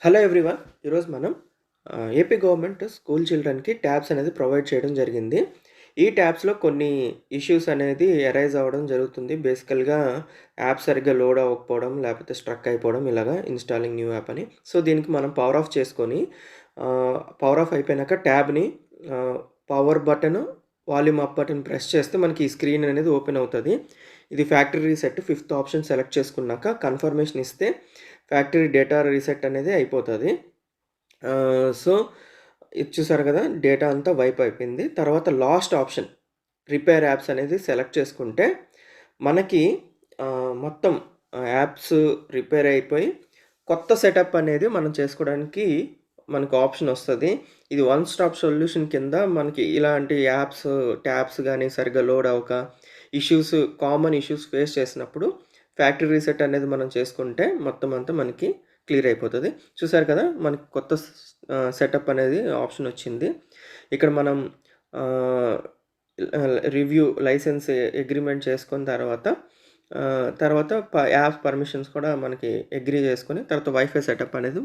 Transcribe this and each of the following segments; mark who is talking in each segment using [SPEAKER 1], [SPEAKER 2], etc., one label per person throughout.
[SPEAKER 1] Hello everyone. ఈరోజు మనం AP government school చిల్డ్రన్‌కి tabs అనేది ప్రొవైడ్ చేయడం జరిగింది. ఈ ట్యాబ్స్‌లో కొన్ని ఇష్యూస్ అనేది అరైజ్ అవ్వడం జరుగుతుంది. బేసికల్‌గా యాప్ సరిగ్గా లోడ్ అవ్వకపోవడం, లేకపోతే స్ట్రక్ అయిపోవడం ఇలాగా ఇన్‌స్టాలింగ్ న్యూ యాప్ అని. సో, దీనికి మనం పవర్ ఆఫ్ చేసుకొని పవర్ ఆఫ్ అయిపోయినాక ట్యాబ్‌ని power button, volume up button press చేస్తే మనకి ఈ స్క్రీన్ అనేది ఓపెన్ అవుతది. ఇది factory reset fifth option select చేసుకున్నాక కన్ఫర్మేషన్ ఇస్తే ఫ్యాక్టరీ డేటా రీసెట్ అనేది అయిపోతది. సో, ఇది చూసారు కదా! డేటా అంతా వైప్ అయిపోయింది. తర్వాత లాస్ట్ ఆప్షన్ రిపేర్ యాప్స్ అనేది సెలెక్ట్ చేసుకుంటే మనకి మొత్తం యాప్స్ రిపేర్ అయిపోయి కొత్త సెటప్ అనేది మనం చేసుకోవడానికి మనకు ఆప్షన్ వస్తది. ఇది వన్ స్టాప్ సొల్యూషన్ కింద మనకి ఇలాంటి యాప్స్, ట్యాబ్స్ గానీ సరిగ్గా లోడ్ అవ్వక కామన్ ఇష్యూస్ ఫేస్ చేసినప్పుడు ఫ్యాక్టరీ రీసెట్ అనేది మనం చేసుకుంటే మొత్తం అంతా మనకి క్లియర్ అయిపోతది. చూసారు కదా! మనకి కొత్త సెటప్ అనేది ఆప్షన్ వచ్చింది. ఇక్కడ మనం రివ్యూ లైసెన్స్ అగ్రీమెంట్ చేసుకున్న తర్వాత యాప్ పర్మిషన్స్ కూడా మనకి అగ్రీ చేసుకొని తర్వాత వైఫై సెటప్ అనేది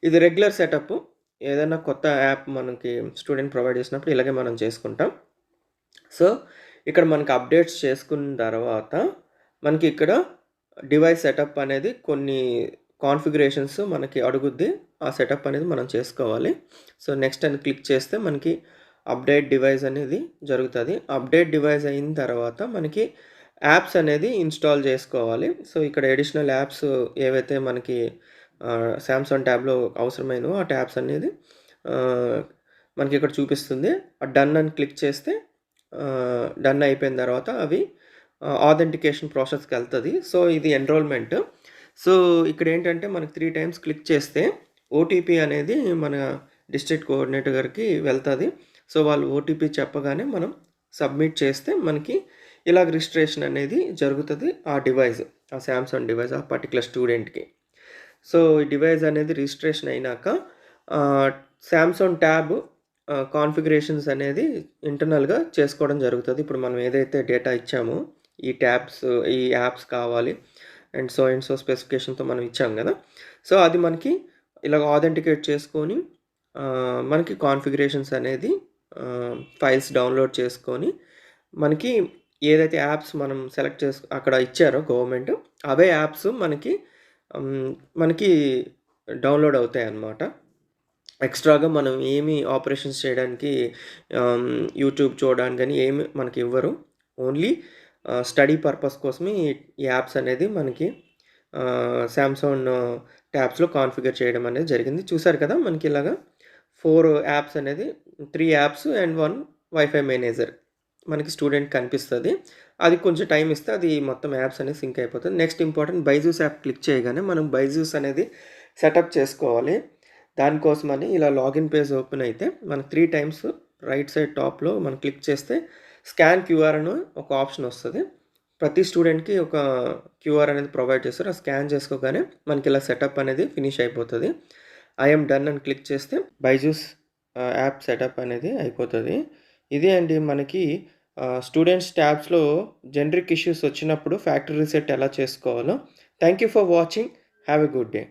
[SPEAKER 1] ఇది రెగ్యులర్ సెటప్. ఏదైనా కొత్త యాప్ మనకి స్టూడెంట్ ప్రొవైడ్ చేసినప్పుడు ఇలాగే మనం చేసుకుంటాం. సో, ఇక్కడ మనకి అప్డేట్స్ చేసుకున్న తర్వాత మనకి ఇక్కడ డివైస్ సెటప్ అనేది కొన్ని కాన్ఫిగరేషన్స్ మనకి అడుగుద్ది. ఆ సెటప్ అనేది మనం చేసుకోవాలి. సో, నెక్స్ట్ అని క్లిక్ చేస్తే మనకి అప్డేట్ డివైస్ అనేది జరుగుతది. అప్డేట్ డివైస్ అయిన తర్వాత మనకి యాప్స్ అనేది ఇన్‌స్టాల్ చేసుకోవాలి. సో, ఇక్కడ అడిషనల్ యాప్స్ ఏవైతే మనకి సామ్‌సంగ్ ట్యాబ్‌లో అవసరమైనవో ఆ ట్యాబ్స్ అనేది మనకి ఇక్కడ చూపిస్తుంది. డన్ అని క్లిక్ చేస్తే డన్ అయిపోయిన తర్వాత అవి ఆథెంటికేషన్ ప్రాసెస్‌కెళ్తది. సో, ఇది ఎన్రోల్‌మెంట్. సో, ఇక్కడేంటంటే మనకి 3 టైమ్స్ క్లిక్ చేస్తే ఓటీపీ అనేది మన డిస్ట్రిక్ట్ కోఆర్డినేటర్ గారికి వెళ్తది. సో, వాళ్ళు ఓటీపీ చెప్పగానే మనం సబ్మిట్ చేస్తే మనకి ఇలాగ రిజిస్ట్రేషన్ అనేది జరుగుతది. ఆ డివైస్, ఆ సామ్‌సంగ్ డివైస్ ఆ పర్టిక్యులర్ స్టూడెంట్‌కి. సో, ఈ డివైస్ అనేది రిజిస్ట్రేషన్ అయినాక సామ్‌సంగ్ ట్యాబ్ కాన్ఫిగరేషన్స్ అనేది ఇంటర్నల్‌గా చేసుకోవడం జరుగుతది. ఇప్పుడు మనం ఏదైతే డేటా ఇచ్చామో ఈ ట్యాబ్స్, ఈ యాప్స్ కావాలి అండ్ సో స్పెసిఫికేషన్‌తో మనం ఇచ్చాం గదా! సో, అది మనకి ఇలాగ ఆథెంటికేట్ చేసుకొని మనకి కాన్ఫిగరేషన్స్ అనేది ఫైల్స్ డౌన్‌లోడ్ చేసుకొని మనకి ఏదైతే యాప్స్ మనం సెలెక్ట్ అక్కడ ఇచ్చారో గవర్నమెంట్ అవే యాప్స్ మనకి డౌన్‌లోడ్ అవుతాయన్నమాట. ఎక్స్‌ట్రాగా మనం ఏమి ఆపరేషన్స్ చేయడానికి యూట్యూబ్ చూడడానికి గాని ఏమి మనకి ఇవ్వరు. ఓన్లీ స్టడీ పర్పస్ కోసమే ఈ యాప్స్ అనేది మనకి సామ్‌సంగ్ ట్యాబ్స్‌లో కాన్ఫిగర్ చేయడం అనేది జరిగింది. చూసారు కదా! మనకి ఇలాగా 4 యాప్స్ అనేది 3 యాప్స్ అండ్ 1 వైఫై మేనేజర్ మనకి స్టూడెంట్‌కి కనిపిస్తది. అది కొంచెం టైం ఇస్తే అది మొత్తం యాప్స్ అనేది సింక్ అయిపోతుంది. Next important Byju's app click చేయగానే మనం బైజూస్ అనేది సెటప్ చేసుకోవాలి. దానికోసమని ఇలా లాగిన్ పేజ్ ఓపెన్ అయితే మనకు 3 టైమ్స్ రైట్ సైడ్ టాప్‌లో మనం క్లిక్ చేస్తే స్కాన్ క్యూఆర్ అని ఒక ఆప్షన్ వస్తది. ప్రతి స్టూడెంట్‌కి ఒక క్యూఆర్ అనేది ప్రొవైడ్ చేస్తారు. స్కాన్ చేసుకోగానే మనకి ఇలా సెటప్ అనేది ఫినిష్ అయిపోతది. ఐ యామ్ డన్ అని క్లిక్ చేస్తే బైజూస్ యాప్ సెటప్ అనేది అయిపోతది. ఇదే అండి మనకి స్టూడెంట్స్ ట్యాబ్స్‌లో జనరిక్ ఇష్యూస్ వచ్చినప్పుడు ఫ్యాక్టరీ రీసెట్ ఎలా చేసుకోవాలో. Thank you for watching. Have a good day.